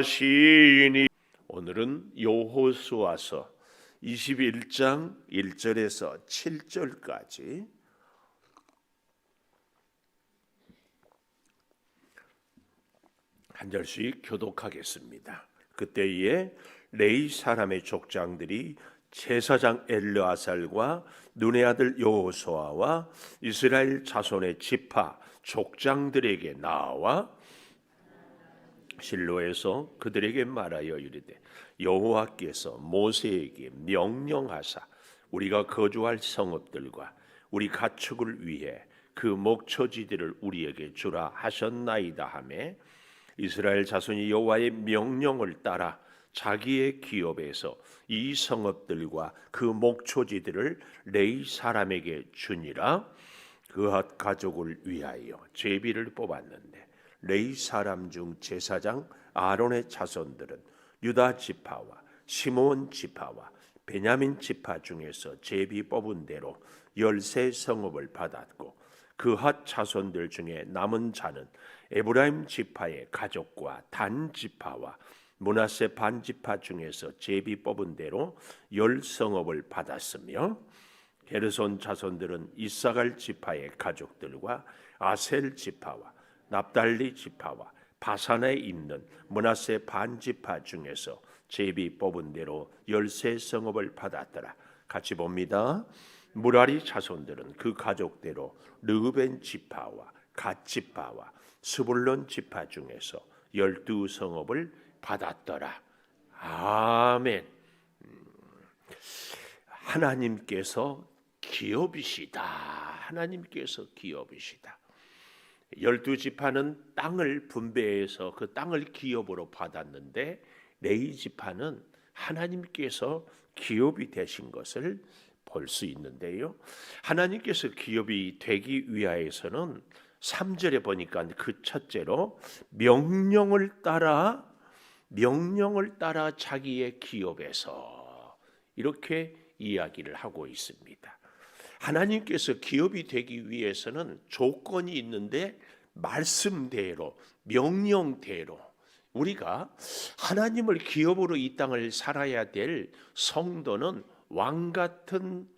하시니. 오늘은 여호수아서 21장 1절에서 7절까지 한 절씩 교독하겠습니다. 그때에 레위 사람의 족장들이 제사장 엘르아살과 눈의 아들 여호수아와 이스라엘 자손의 지파 족장들에게 나와 실로에서 그들에게 말하여 이르되 여호와께서 모세에게 명령하사 우리가 거주할 성읍들과 우리 가축을 위해 그 목초지들을 우리에게 주라 하셨나이다 하매 이스라엘 자손이 여호와의 명령을 따라 자기의 기업에서 이 성읍들과 그 목초지들을 레위 사람에게 주니라. 그핫 가족을 위하여 제비를 뽑았는데 레위 사람 중 제사장 아론의 자손들은 유다 지파와 시므온 지파와 베냐민 지파 중에서 제비 뽑은 대로 13성읍을 받았고 그핫 자손들 중에 남은 자는 에브라임 지파의 가족과 단 지파와 므낫세 반 지파 중에서 제비 뽑은 대로 10성읍을 받았으며 게르손 자손들은 이사갈 지파의 가족들과 아셀 지파와 납달리 지파와 바산에 있는 므낫세 반 지파 중에서 제비 뽑은 대로 13성읍을 받았더라. 같이 봅니다. 무라리 자손들은 그 가족대로 르우벤 지파와 갓 지파와 스불론 지파 중에서 12성읍을 받았더라. 아멘. 하나님께서 기업이시다. 하나님께서 기업이시다. 12지파는 땅을 분배해서 그 땅을 기업으로 받았는데 레위 지파는 하나님께서 기업이 되신 것을 볼 수 있는데요. 하나님께서 기업이 되기 위하여서는 3절에 보니까 그 첫째로 명령을 따라 자기의 기업에서 이렇게 이야기를 하고 있습니다. 하나님께서 기업이 되기 위해서는 조건이 있는데 말씀대로 명령대로 우리가 하나님을 기업으로 이 땅을 살아야 될 성도는 왕같은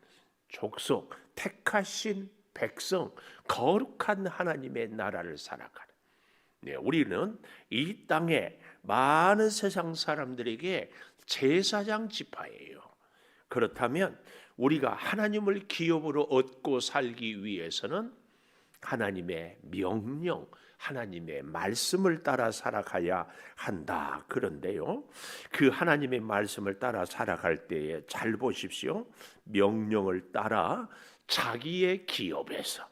족속, 택하신 백성, 거룩한 하나님의 나라를 살아가는. 우리는 이 땅에 많은 세상 사람들에게 제사장 지파예요. 그렇다면 우리가 하나님을 기업으로 얻고 살기 위해서는 하나님의 명령, 하나님의 말씀을 따라 살아가야 한다. 그런데요, 그 하나님의 말씀을 따라 살아갈 때에 잘 보십시오. 명령을 따라 자기의 기업에서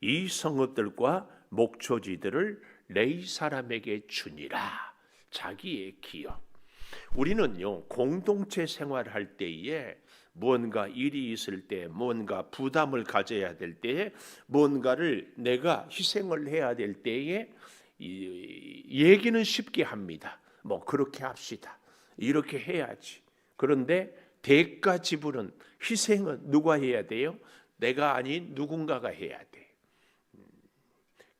이 성읍들과 목초지들을 레위 사람에게 주니라. 자기의 기업. 우리는요, 공동체 생활할 때에 무언가 일이 있을 때, 무언가 부담을 가져야 될 때에, 무언가를 내가 희생을 해야 될 때에 얘기는 쉽게 합니다. 뭐 그렇게 합시다. 이렇게 해야지. 그런데 대가 지불은, 희생은 누가 해야 돼요? 내가 아닌 누군가가 해야 돼.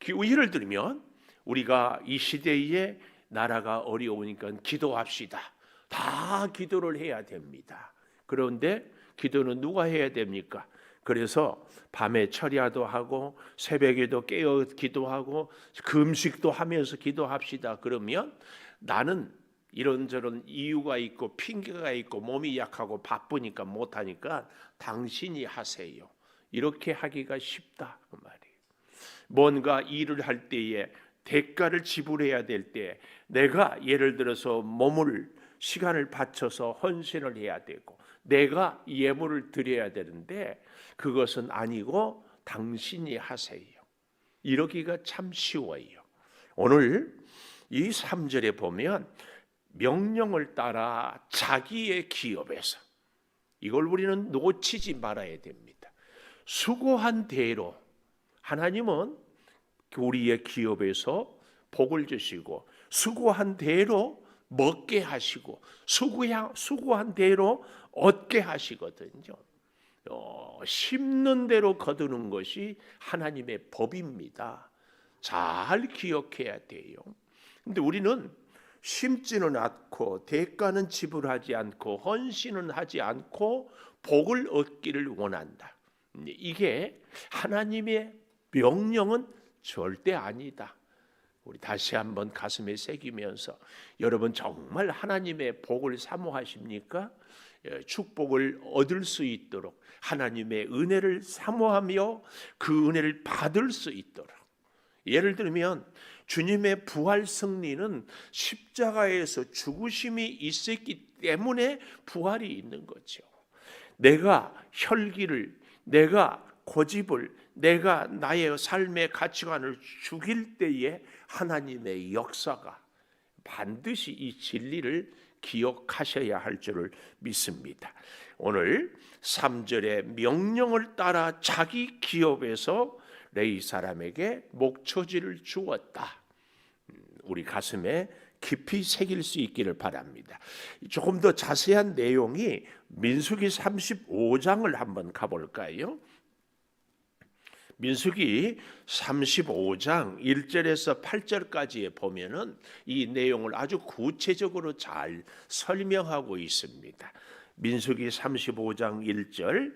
예를 들면 우리가 이 시대에 나라가 어려우니까 기도합시다. 다 기도를 해야 됩니다. 그런데 기도는 누가 해야 됩니까? 그래서 밤에 철야도 하고 새벽에도 깨어 기도하고 금식도 하면서 기도합시다. 그러면 나는 이런저런 이유가 있고 핑계가 있고 몸이 약하고 바쁘니까 못하니까 당신이 하세요. 이렇게 하기가 쉽다 그 말이에요. 뭔가 일을 할 때에 대가를 지불해야 될 때 내가 예를 들어서 시간을 바쳐서 헌신을 해야 되고 내가 예물을 드려야 되는데 그것은 아니고 당신이 하세요. 이러기가 참 쉬워요. 오늘 이 3절에 보면 명령을 따라 자기의 기업에서, 이걸 우리는 놓치지 말아야 됩니다. 수고한 대로 하나님은 우리의 기업에서 복을 주시고 수고한 대로 먹게 하시고 수고한 대로 얻게 하시거든요. 심는 대로 거두는 것이 하나님의 법입니다. 잘 기억해야 돼요. 근데 우리는 심지는 않고 대가는 지불하지 않고 헌신은 하지 않고 복을 얻기를 원한다. 이게 하나님의 명령은 절대 아니다. 우리 다시 한번 가슴에 새기면서 여러분 정말 하나님의 복을 사모하십니까? 축복을 얻을 수 있도록 하나님의 은혜를 사모하며 그 은혜를 받을 수 있도록. 예를 들면 주님의 부활 승리는 십자가에서 죽으심이 있었기 때문에 부활이 있는 거죠. 내가 혈기를, 내가 고집을, 내가 나의 삶의 가치관을 죽일 때에 하나님의 역사가 반드시 이 진리를 기억하셔야 할 줄을 믿습니다. 오늘 3절의 명령을 따라 자기 기업에서 레위 사람에게 목초지를 주었다. 우리 가슴에 깊이 새길 수 있기를 바랍니다. 조금 더 자세한 내용이 민수기 35장을 한번 가볼까요? 민수기 35장 1절에서 8절까지에 보면은 이 내용을 아주 구체적으로 잘 설명하고 있습니다. 민수기 35장 1절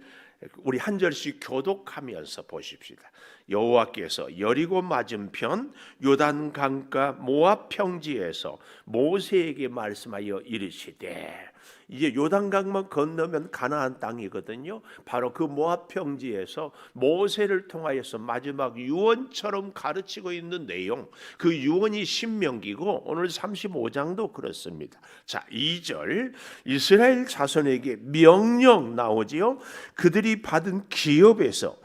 우리 한 절씩 교독하면서 보십시다. 여호와께서 여리고 맞은편 요단 강가 모압 평지에서 모세에게 말씀하여 이르시되, 이제 요단강만 건너면 가나안 땅이거든요. 바로 그 모압 평지에서 모세를 통하여서 마지막 유언처럼 가르치고 있는 내용, 그 유언이 신명기고 오늘 35장도 그렇습니다. 자, 2절 이스라엘 자손에게 명령 나오지요. 그들이 받은 기업에서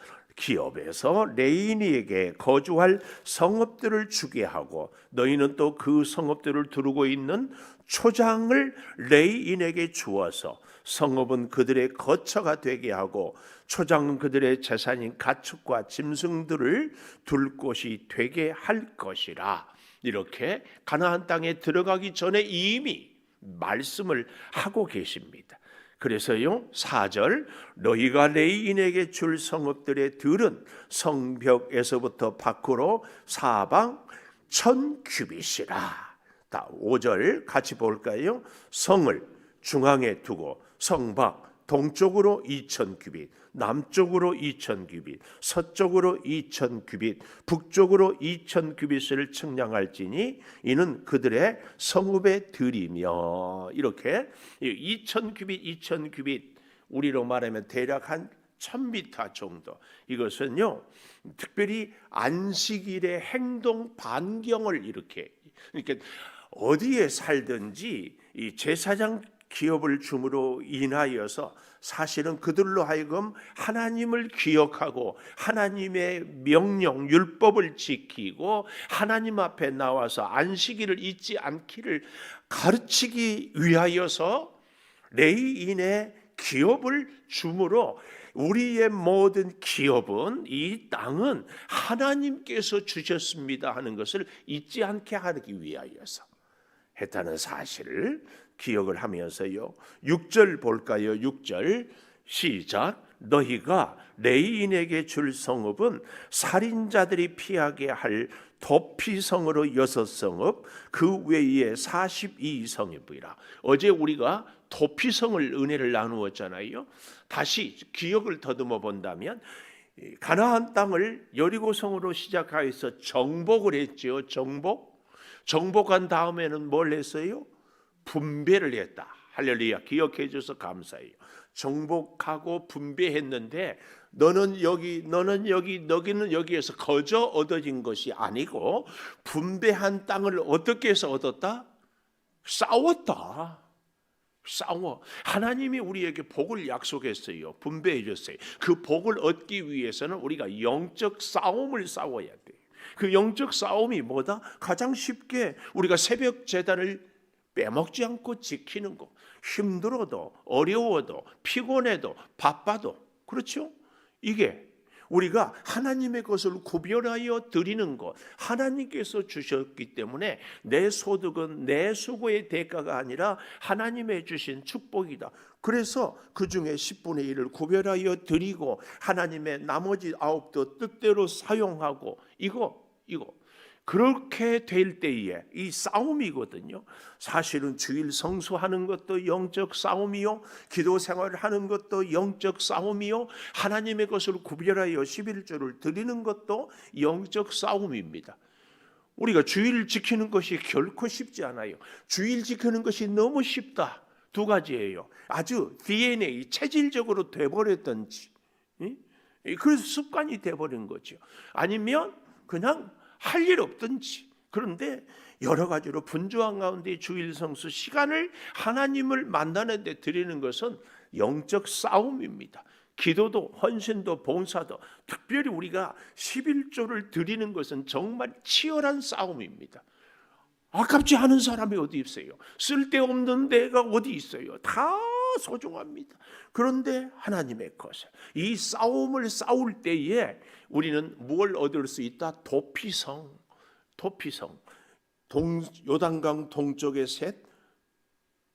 레위인에게 거주할 성읍들을 주게 하고 너희는 또 그 성읍들을 두르고 있는 초장을 레위인에게 주어서 성읍은 그들의 거처가 되게 하고 초장은 그들의 재산인 가축과 짐승들을 둘 곳이 되게 할 것이라. 이렇게 가나안 땅에 들어가기 전에 이미 말씀을 하고 계십니다. 그래서요 4절 너희가 레위인에게 줄 성읍들의 들은 성벽에서부터 밖으로 사방 1000규빗이라. 5절 같이 볼까요? 성을 중앙에 두고 성밖 동쪽으로 2000규빗, 남쪽으로 2000규빗, 서쪽으로 2000규빗, 북쪽으로 2000규빗을 측량할지니 이는 그들의 성읍의 들이며. 이렇게 2000규빗, 2000규빗 우리로 말하면 대략 한 1000m 정도. 이것은요 특별히 안식일의 행동 반경을 이렇게, 그러니까 어디에 살든지 이 제사장 기업을 줌으로 인하여서 사실은 그들로 하여금 하나님을 기억하고 하나님의 명령 율법을 지키고 하나님 앞에 나와서 안식일을 잊지 않기를 가르치기 위하여서 레위인의 기업을 줌으로 우리의 모든 기업은, 이 땅은 하나님께서 주셨습니다 하는 것을 잊지 않게 하기 위하여서 했다는 사실을 기억을 하면서요. 6절 볼까요? 6절 시작. 너희가 레위인에게 줄 성읍은 살인자들이 피하게 할 도피성으로 6성읍, 그 외에 42성읍이라. 어제 우리가 도피성을 은혜를 나누었잖아요. 다시 기억을 더듬어 본다면 가나안 땅을 여리고성으로 시작하여서 정복을 했죠. 정복한 다음에는 뭘 했어요? 분배를 했다. 할렐루야. 기억해 줘서 감사해요. 정복하고 분배했는데 너는 여기, 너는 여기, 너기는 여기에서 거저 얻어진 것이 아니고 분배한 땅을 어떻게 해서 얻었다? 싸웠다. 싸워. 하나님이 우리에게 복을 약속했어요. 분배해 줬어요. 그 복을 얻기 위해서는 우리가 영적 싸움을 싸워야 돼. 그 영적 싸움이 뭐다? 가장 쉽게 우리가 새벽 제단을 빼먹지 않고 지키는 것. 힘들어도 어려워도 피곤해도 바빠도, 그렇죠? 이게 우리가 하나님의 것을 구별하여 드리는 것, 하나님께서 주셨기 때문에 내 소득은 내 수고의 대가가 아니라 하나님의 주신 축복이다. 그래서 그 중에 10분의 1을 구별하여 드리고 하나님의 나머지 9도 뜻대로 사용하고 이거 그렇게 될 때에 이 싸움이거든요. 사실은 주일 성수하는 것도 영적 싸움이요, 기도 생활을 하는 것도 영적 싸움이요, 하나님의 것을 구별하여 11조를 드리는 것도 영적 싸움입니다. 우리가 주일을 지키는 것이 결코 쉽지 않아요. 주일 지키는 것이 너무 쉽다. 두 가지예요. 아주 DNA, 체질적으로 돼버렸던지, 그래서 습관이 돼버린 거죠. 아니면 그냥 할 일 없든지. 그런데 여러 가지로 분주한 가운데 주일 성수 시간을 하나님을 만나는 데 드리는 것은 영적 싸움입니다. 기도도 헌신도 봉사도, 특별히 우리가 11조를 드리는 것은 정말 치열한 싸움입니다. 아깝지 않은 사람이 어디 있어요? 쓸데없는 데가 어디 있어요? 다 소중합니다. 그런데 하나님의 것을, 이 싸움을 싸울 때에 우리는 뭘 얻을 수 있다? 도피성. 요단강 동쪽의 셋,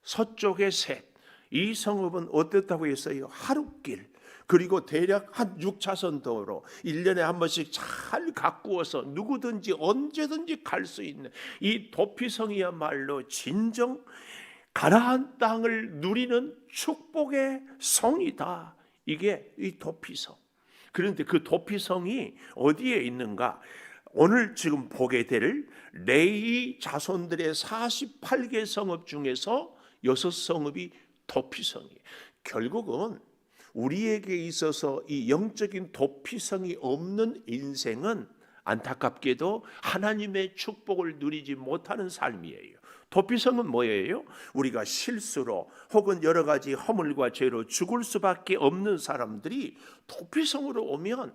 서쪽의 셋. 이 성읍은 어떻다고 했어요? 하룻길. 그리고 대략 한 6차선 도로 1년에 한 번씩 잘 가꾸어서 누구든지 언제든지 갈 수 있는 이 도피성이야말로 진정 가나안 땅을 누리는 축복의 성이다. 이게 이 도피성. 그런데 그 도피성이 어디에 있는가? 오늘 지금 보게 될 레위 자손들의 48개 성읍 중에서 6성읍이 도피성이에요. 결국은 우리에게 있어서 이 영적인 도피성이 없는 인생은 안타깝게도 하나님의 축복을 누리지 못하는 삶이에요. 도피성은 뭐예요? 우리가 실수로 혹은 여러 가지 허물과 죄로 죽을 수밖에 없는 사람들이 도피성으로 오면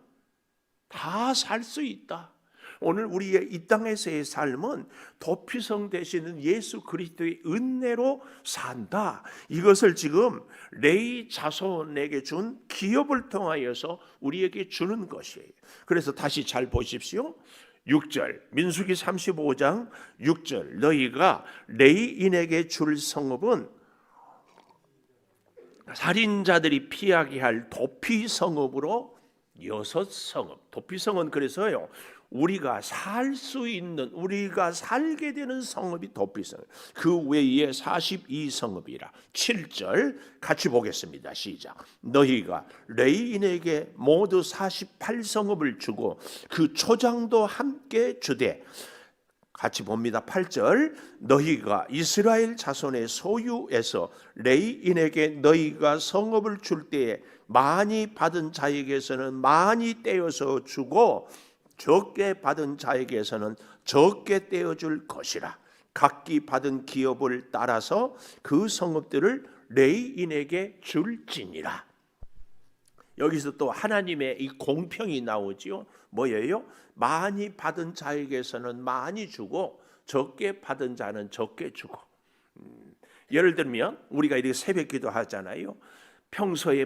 다 살 수 있다. 오늘 우리의 이 땅에서의 삶은 도피성 되시는 예수 그리스도의 은혜로 산다. 이것을 지금 레위 자손에게 준 기업을 통하여서 우리에게 주는 것이에요. 그래서 다시 잘 보십시오. 6절 민수기 35장 6절 너희가 레위인에게 줄 성읍은 살인자들이 피하게 할 도피성읍으로 6성읍. 도피성은 그래서요, 우리가 살 수 있는, 우리가 살게 되는 성읍이 도피성. 그 외에 42성읍이라. 7절 같이 보겠습니다. 시작. 너희가 레위인에게 모두 48성읍을 주고 그 초장도 함께 주되. 같이 봅니다. 8절 너희가 이스라엘 자손의 소유에서 레위인에게 너희가 성읍을 줄 때에 많이 받은 자에게서는 많이 떼어서 주고 적게 받은 자에게서는 적게 떼어줄 것이라. 각기 받은 기업을 따라서 그 성읍들을 레위인에게 줄지니라. 여기서 또 하나님의 이 공평이 나오지요. 뭐예요? 많이 받은 자에게서는 많이 주고 적게 받은 자는 적게 주고. 예를 들면 우리가 이렇게 새벽기도 하잖아요. 평소에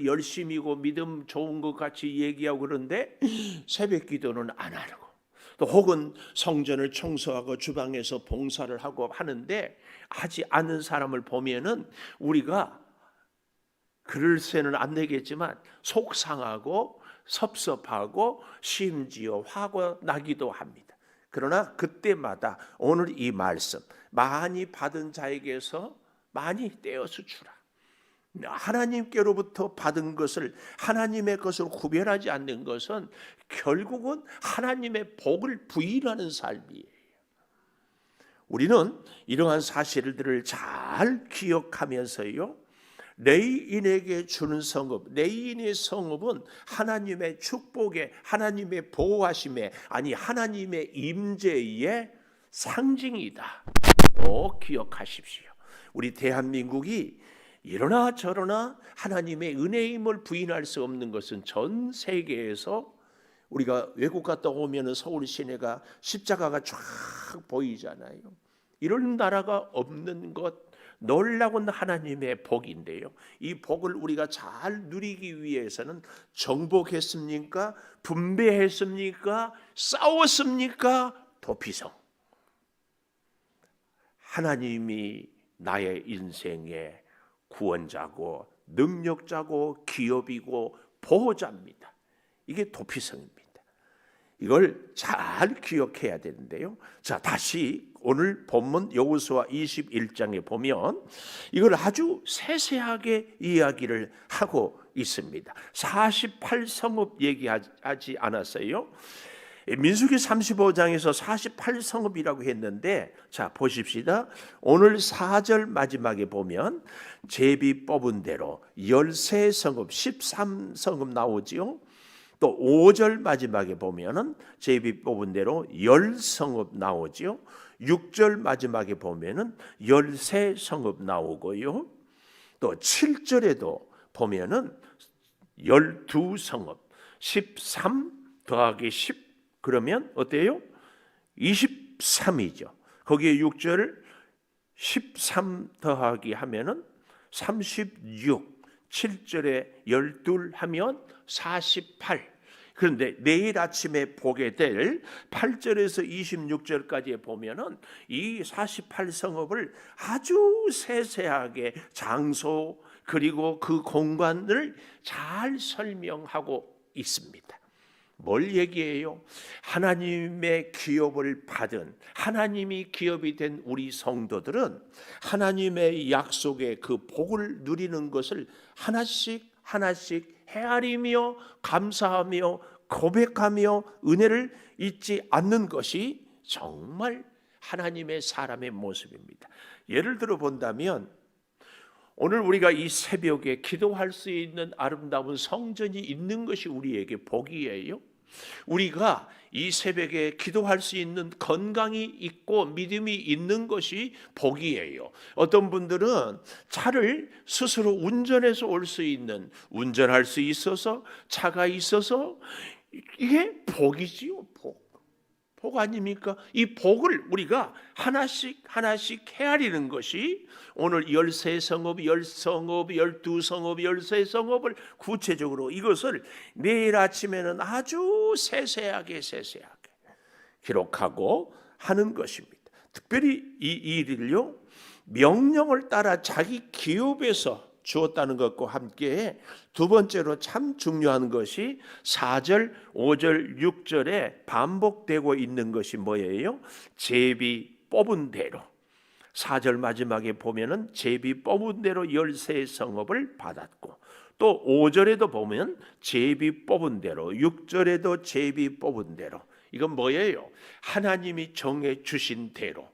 열심히고 믿음 좋은 것 같이 얘기하고 그런데 새벽기도는 안 하고, 또 혹은 성전을 청소하고 주방에서 봉사를 하고 하는데 하지 않는 사람을 보면은 우리가 그럴새는 안 되겠지만 속상하고 섭섭하고 심지어 화가 나기도 합니다. 그러나 그때마다 오늘 이 말씀, 많이 받은 자에게서 많이 떼어서 주라. 하나님께로부터 받은 것을 하나님의 것으로 구별하지 않는 것은 결국은 하나님의 복을 부인하는 삶이에요. 우리는 이러한 사실들을 잘 기억하면서요, 레위인에게 주는 성읍, 레위인의 성읍은 하나님의 축복에, 하나님의 보호하심에, 아니 하나님의 임재의 상징이다. 꼭 기억하십시오. 우리 대한민국이 이러나 저러나 하나님의 은혜임을 부인할 수 없는 것은 전 세계에서, 우리가 외국 갔다 오면 서울 시내가 십자가가 쫙 보이잖아요. 이런 나라가 없는 것, 놀라운 하나님의 복인데요. 이 복을 우리가 잘 누리기 위해서는 정복했습니까? 분배했습니까? 싸웠습니까? 도피성. 하나님이 나의 인생의 구원자고 능력자고 기업이고 보호자입니다. 이게 도피성입니다. 이걸 잘 기억해야 되는데요. 자, 다시 오늘 본문 여호수아 21장에 보면 이걸 아주 세세하게 이야기를 하고 있습니다. 48성읍 얘기하지 않았어요. 민수기 35장에서 48성읍이라고 했는데, 자 보십시다. 오늘 4절 마지막에 보면 제비 뽑은 대로 13성읍 13성읍 나오지요. 또 5절 마지막에 보면은 제비 뽑은 대로 10성읍 나오지요. 6절 마지막에 보면은 13성읍 나오고요. 또 7절에도 보면은 12성읍 13 더하기 10 그러면 어때요? 23이죠. 거기에 6절 13 더하기 하면은 36, 7절에 12 하면 48. 그런데 내일 아침에 보게 될 8절에서 26절까지 보면은 이 48성읍을 아주 세세하게 장소 그리고 그 공간을 잘 설명하고 있습니다. 뭘 얘기해요? 하나님의 기업을 받은, 하나님이 기업이 된 우리 성도들은 하나님의 약속의 그 복을 누리는 것을 하나씩 하나씩 헤아리며 감사하며 고백하며 은혜를 잊지 않는 것이 정말 하나님의 사람의 모습입니다. 예를 들어 본다면 오늘 우리가 이 새벽에 기도할 수 있는 아름다운 성전이 있는 것이 우리에게 복이에요. 우리가 이 새벽에 기도할 수 있는 건강이 있고 믿음이 있는 것이 복이에요. 어떤 분들은 차를 스스로 운전해서 올 수 있는, 운전할 수 있어서 차가 있어서 이게 복이지요. 복 아닙니까? 이 복을 우리가 하나씩 하나씩 헤아리는 것이 오늘 13성읍, 10성읍, 12성읍, 13성읍을 구체적으로 이것을 내일 아침에는 아주 세세하게 기록하고 하는 것입니다. 특별히 이 일을요, 명령을 따라 자기 기업에서 주었다는 것과 함께 두 번째로 참 중요한 것이 4절, 5절, 6절에 반복되고 있는 것이 뭐예요? 제비 뽑은 대로. 4절 마지막에 보면은 제비 뽑은 대로 13성읍을 받았고, 또 5절에도 보면 제비 뽑은 대로, 6절에도 제비 뽑은 대로. 이건 뭐예요? 하나님이 정해 주신 대로.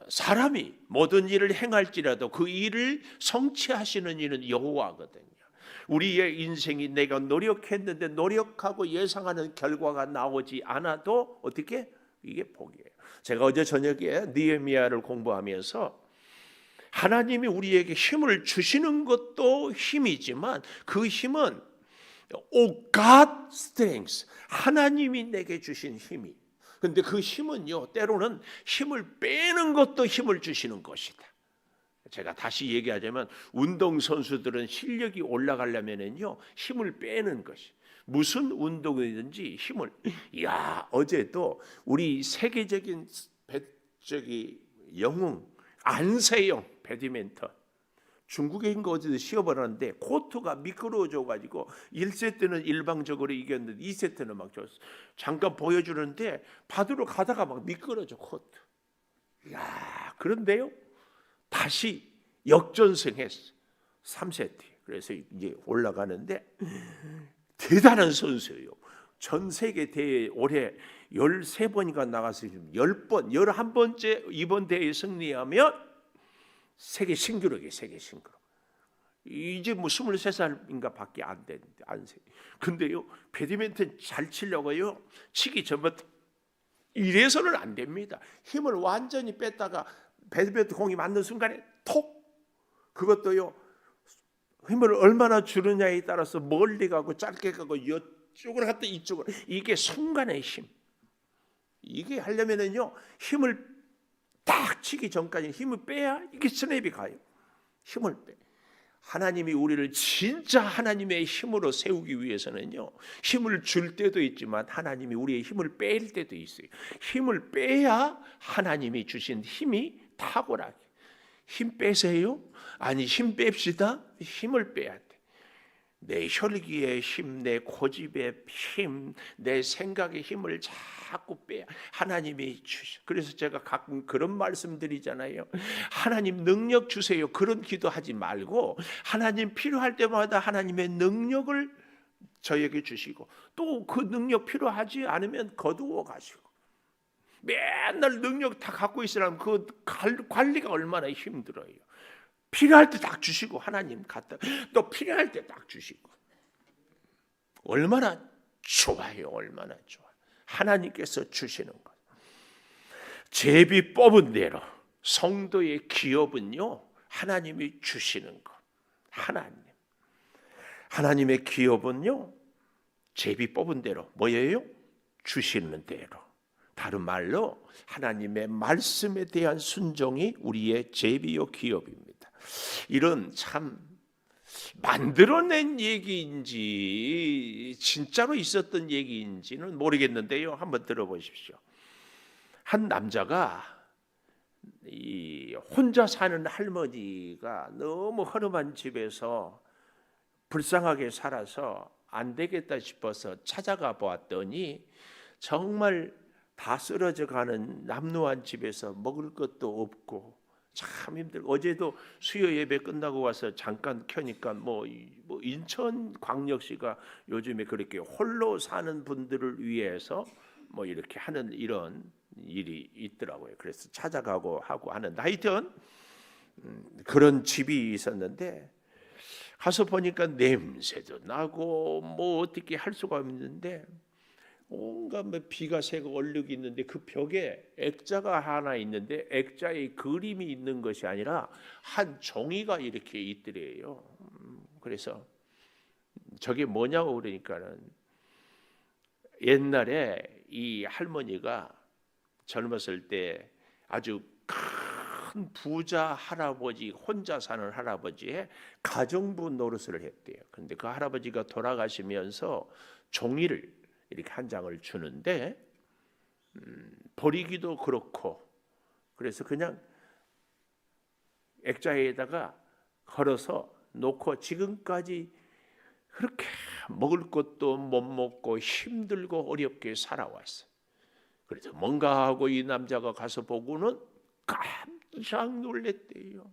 사람이 모든 일을 행할지라도 그 일을 성취하시는 이는 여호와거든요. 우리의 인생이 내가 노력했는데 노력하고 예상하는 결과가 나오지 않아도 어떻게? 이게 복이에요. 제가 어제 저녁에 느헤미야를 공부하면서 하나님이 우리에게 힘을 주시는 것도 힘이지만 그 힘은 God strength, 하나님이 내게 주신 힘이. 근데 그 힘은요, 때로는 힘을 빼는 것도 힘을 주시는 것이다. 제가 다시 얘기하자면 운동선수들은 실력이 올라가려면요 힘을 빼는 것이, 무슨 운동이든지 힘을. 어제도 우리 세계적인 영웅 안세영 배드민턴, 중국에 있는 거 어디서 시험을 하는데 코트가 미끄러워져가지고 1세트는 일방적으로 이겼는데 2세트는 막 졌어. 잠깐 보여주는데 받으러 가다가 막 미끄러져 코트. 그런데요 다시 역전승했어. 3세트. 그래서 이제 올라가는데 대단한 선수예요. 전 세계 대회 올해 13번인가 나가서 지금 10번, 11번째 이번 대회에 승리하면 세계 신기록이에요. 세계 신기록. 이제 뭐 23살인가 밖에 안 되는데 안 세. 근데요 배드민턴 잘 치려고요 치기 전부터 이래서는 안 됩니다. 힘을 완전히 뺐다가 배드민턴 공이 맞는 순간에 톡. 그것도요 힘을 얼마나 주느냐에 따라서 멀리 가고 짧게 가고 이쪽으로 갔다 이쪽으로, 이게 순간의 힘. 이게 하려면은요 힘을 딱 치기 전까지 힘을 빼야 이게 스냅이 가요. 힘을 빼. 하나님이 우리를 진짜 하나님의 힘으로 세우기 위해서는요 힘을 줄 때도 있지만 하나님이 우리의 힘을 뺄 때도 있어요. 힘을 빼야 하나님이 주신 힘이 탁월하게. 힘 빼세요? 아니 힘 뺍시다. 힘을 빼야 돼. 내 혈기의 힘, 내 고집의 힘, 내 생각의 힘을 자꾸 빼 하나님이 주시. 그래서 제가 가끔 그런 말씀드리잖아요. 하나님 능력 주세요. 그런 기도하지 말고 하나님 필요할 때마다 하나님의 능력을 저에게 주시고 또 그 능력 필요하지 않으면 거두어 가시고 맨날 능력 다 갖고 있으라면 그 관리가 얼마나 힘들어요. 필요할 때 딱 주시고 하나님 갖다 또 필요할 때 딱 주시고 얼마나 좋아요. 얼마나 좋아. 하나님께서 주시는 것. 제비 뽑은 대로 성도의 기업은요 하나님이 주시는 것. 하나님의 기업은요 제비 뽑은 대로 뭐예요? 주시는 대로. 다른 말로 하나님의 말씀에 대한 순종이 우리의 제비요 기업입니다. 이런 참 만들어낸 얘기인지 진짜로 있었던 얘기인지는 모르겠는데요. 한번 들어보십시오. 한 남자가 혼자 사는 할머니가 너무 허름한 집에서 불쌍하게 살아서 안 되겠다 싶어서 찾아가 보았더니 정말 다 쓰러져 가는 남루한 집에서 먹을 것도 없고 참 힘들고 어제도 수요 예배 끝나고 와서 잠깐 켜니까 뭐 인천광역시가 요즘에 그렇게 홀로 사는 분들을 위해서 뭐 이렇게 하는 이런 일이 있더라고요. 그래서 찾아가고 하고 하는 하여튼 그런 집이 있었는데 가서 보니까 냄새도 나고 뭐 어떻게 할 수가 없는데 온갖 비가 새고 얼룩이 있는데 그 벽에 액자가 하나 있는데 액자에 그림이 있는 것이 아니라 한 종이가 이렇게 있더래요. 그래서 저게 뭐냐고 그러니까는 옛날에 이 할머니가 젊었을 때 아주 큰 부자 할아버지 혼자 사는 할아버지의 가정부 노릇을 했대요. 그런데 그 할아버지가 돌아가시면서 종이를 이렇게 한 장을 주는데 버리기도 그렇고 그래서 그냥 액자에다가 걸어서 놓고 지금까지 그렇게 먹을 것도 못 먹고 힘들고 어렵게 살아왔어요. 그래서 뭔가 하고 이 남자가 가서 보고는 깜짝 놀랐대요.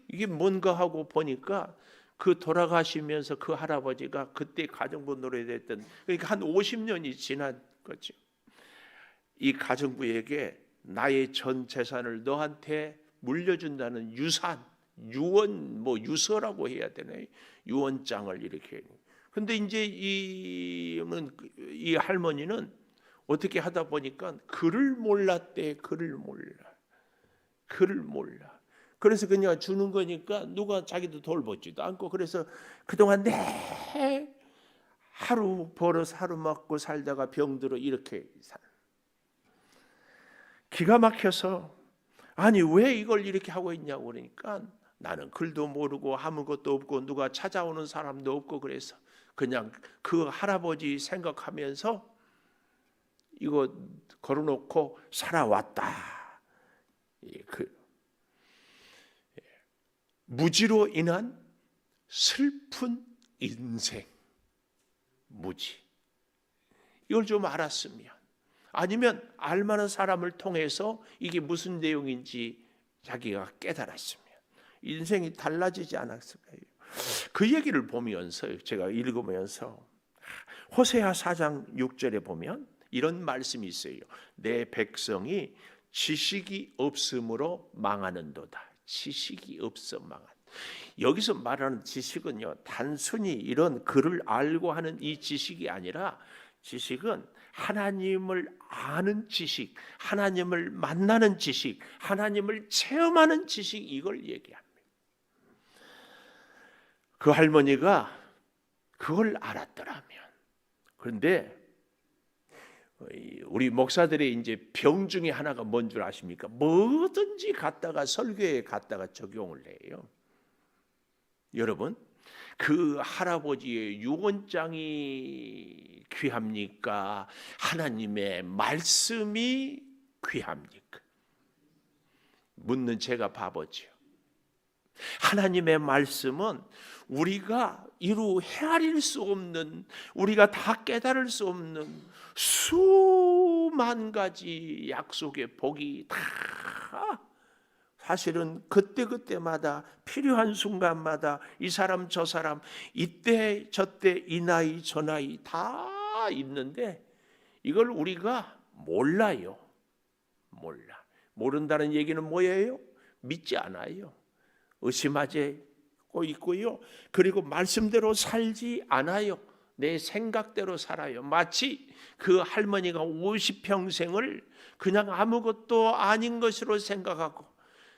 이게 뭔가 하고 보니까 그 돌아가시면서 그 할아버지가 그때 가정부 노릇했던 그러니까 한 50년이 지난 거죠. 이 가정부에게 나의 전 재산을 너한테 물려준다는 유산, 유언 뭐 유서라고 해야 되나요? 유언장을 이렇게. 근데 이제 이 할머니는 어떻게 하다 보니까 글을 몰랐대. 글을 몰라. 그래서 그냥 주는 거니까 누가 자기도 돌보지도 않고 그래서 그동안 내 하루 벌어서 하루 먹고 살다가 병들어 이렇게 기가 막혀서 아니 왜 이걸 이렇게 하고 있냐고 그러니까 나는 글도 모르고 아무것도 없고 누가 찾아오는 사람도 없고 그래서 그냥 그 할아버지 생각하면서 이거 걸어놓고 살아왔다. 무지로 인한 슬픈 인생, 무지. 이걸 좀 알았으면 아니면 알만한 사람을 통해서 이게 무슨 내용인지 자기가 깨달았으면 인생이 달라지지 않았을까요? 그 얘기를 보면서 제가 읽으면서 호세아 4장 6절에 보면 이런 말씀이 있어요. 내 백성이 지식이 없음으로 망하는도다. 지식이 없어 망한. 여기서 말하는 지식은요, 단순히 이런 글을 알고 하는 이 지식이 아니라 지식은 하나님을 아는 지식, 하나님을 만나는 지식, 하나님을 체험하는 지식 이걸 얘기합니다. 그 할머니가 그걸 알았더라면 그런데 우리 목사들의 이제 병 중에 하나가 뭔 줄 아십니까? 뭐든지 갖다가 설교에 갖다가 적용을 해요. 여러분, 그 할아버지의 유언장이 귀합니까? 하나님의 말씀이 귀합니까? 묻는 제가 바보지요. 하나님의 말씀은 우리가 이루 헤아릴 수 없는, 우리가 다 깨달을 수 없는 수만 가지 약속의 복이 다 사실은 그때그때마다 필요한 순간마다 이 사람 저 사람 이때 저때 이 나이 저 나이 다 있는데 이걸 우리가 몰라요. 모른다는 얘기는 뭐예요? 믿지 않아요. 의심하고 있고요. 그리고 말씀대로 살지 않아요. 내 생각대로 살아요. 마치 그 할머니가 50평생을 그냥 아무것도 아닌 것으로 생각하고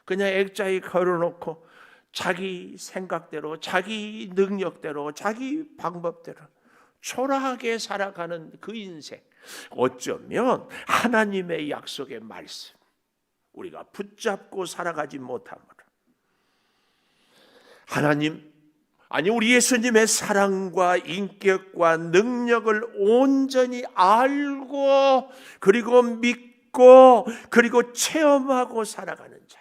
그냥 액자에 걸어놓고 자기 생각대로, 자기 능력대로, 자기 방법대로 초라하게 살아가는 그 인생. 어쩌면 하나님의 약속의 말씀 우리가 붙잡고 살아가지 못함으로 하나님, 아니 우리 예수님의 사랑과 인격과 능력을 온전히 알고 그리고 믿고 그리고 체험하고 살아가는 자.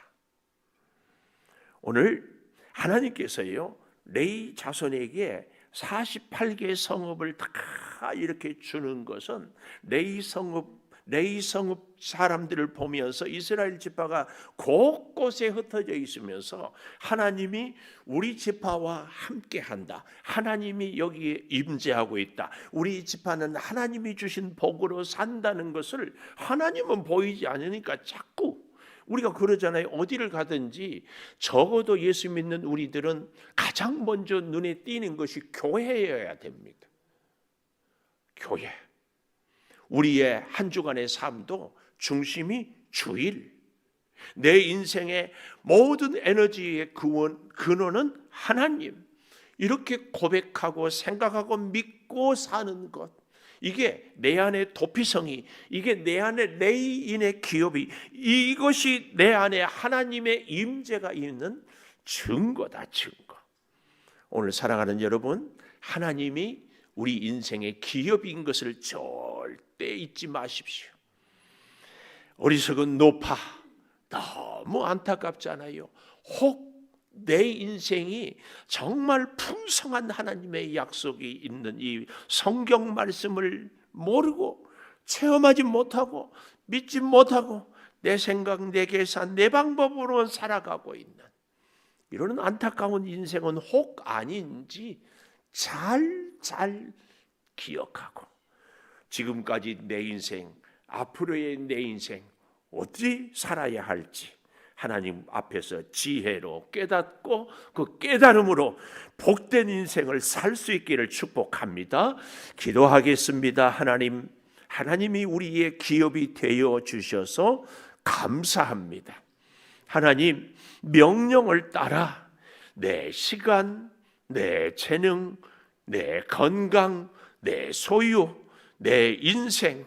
오늘 하나님께서요 레위 자손에게 48개의 성읍을 다 이렇게 주는 것은 레위 성읍 사람들을 보면서 이스라엘 지파가 곳곳에 흩어져 있으면서 하나님이 우리 지파와 함께한다. 하나님이 여기에 임재하고 있다. 우리 지파는 하나님이 주신 복으로 산다는 것을 하나님은 보이지 않으니까 자꾸 우리가 그러잖아요. 어디를 가든지 적어도 예수 믿는 우리들은 가장 먼저 눈에 띄는 것이 교회여야 됩니다. 교회. 우리의 한 주간의 삶도 중심이 주일. 내 인생의 모든 에너지의 근원은 하나님. 이렇게 고백하고 생각하고 믿고 사는 것. 이게 내 안에 도피성이, 이게 내 안에 레위인의 기업이, 이것이 내 안에 하나님의 임재가 있는 증거다, 증거. 오늘 사랑하는 여러분, 하나님이 우리 인생의 기업인 것을 절대 잊지 마십시오. 어리석은 노파, 너무 안타깝잖아요. 혹 내 인생이 정말 풍성한 하나님의 약속이 있는 이 성경 말씀을 모르고 체험하지 못하고 믿지 못하고 내 생각, 내 계산, 내 방법으로 살아가고 있는 이런 안타까운 인생은 혹 아닌지 잘 기억하고 지금까지 내 인생, 앞으로의 내 인생 어떻게 살아야 할지 하나님 앞에서 지혜로 깨닫고 그 깨달음으로 복된 인생을 살 수 있기를 축복합니다. 기도하겠습니다. 하나님이 우리의 기업이 되어 주셔서 감사합니다. 하나님, 명령을 따라 내 시간, 내 재능, 내 건강, 내 소유, 내 인생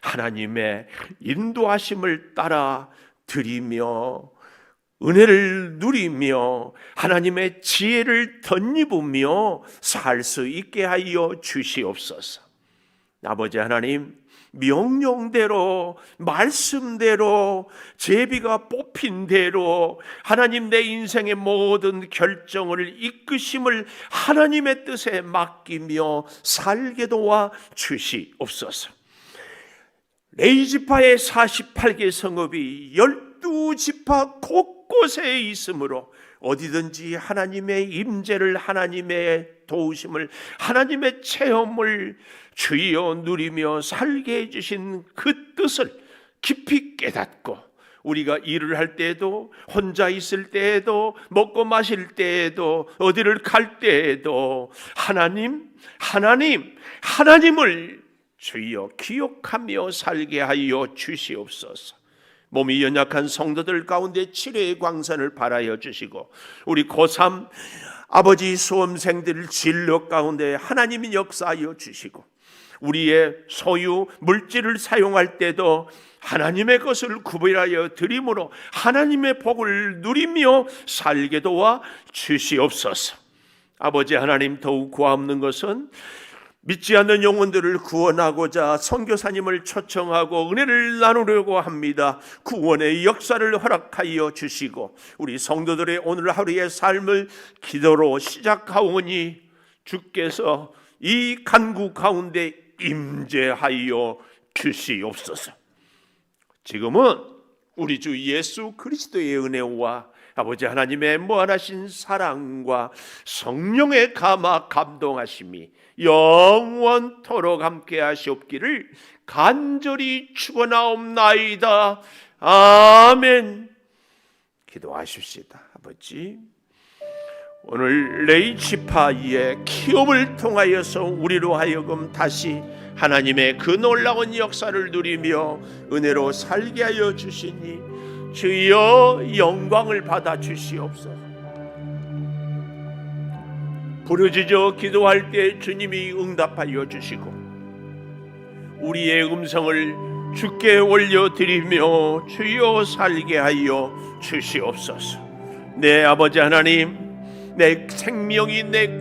하나님의 인도하심을 따라 드리며 은혜를 누리며 하나님의 지혜를 덧입으며 살 수 있게 하여 주시옵소서. 아버지 하나님, 명령대로 말씀대로 제비가 뽑힌 대로 하나님 내 인생의 모든 결정을 이끄심을 하나님의 뜻에 맡기며 살게 도와 주시옵소서. 레위 지파의 48개 성읍이 12지파 곳곳에 있으므로 어디든지 하나님의 임재를, 하나님의 도우심을, 하나님의 체험을 주여 누리며 살게 해주신 그 뜻을 깊이 깨닫고 우리가 일을 할 때에도, 혼자 있을 때에도, 먹고 마실 때에도, 어디를 갈 때에도 하나님을 주여 기억하며 살게 하여 주시옵소서. 몸이 연약한 성도들 가운데 치료의 광선을 발하여 주시고 우리 고3 아버지 수험생들 진로 가운데 하나님이 역사하여 주시고 우리의 소유 물질을 사용할 때도 하나님의 것을 구별하여 드림으로 하나님의 복을 누리며 살게 도와 주시옵소서. 아버지 하나님, 더욱 구하옵는 것은 믿지 않는 영혼들을 구원하고자 선교사님을 초청하고 은혜를 나누려고 합니다. 구원의 역사를 허락하여 주시고 우리 성도들의 오늘 하루의 삶을 기도로 시작하오니 주께서 이 간구 가운데 임재하여 주시옵소서. 지금은 우리 주 예수 그리스도의 은혜와 아버지 하나님의 무한하신 사랑과 성령의 감화 감동하심이 영원토록 함께 하시옵기를 간절히 축원하옵나이다. 아멘. 기도하십시다. 아버지, 오늘 레이치파이의 기업을 통하여서 우리로 하여금 다시 하나님의 그 놀라운 역사를 누리며 은혜로 살게 하여 주시니 주여 영광을 받아 주시옵소서. 부르짖어 기도할 때 주님이 응답하여 주시고 우리의 음성을 주께 올려드리며 주여 살게 하여 주시옵소서. 내 아버지 하나님, 내 생명이 내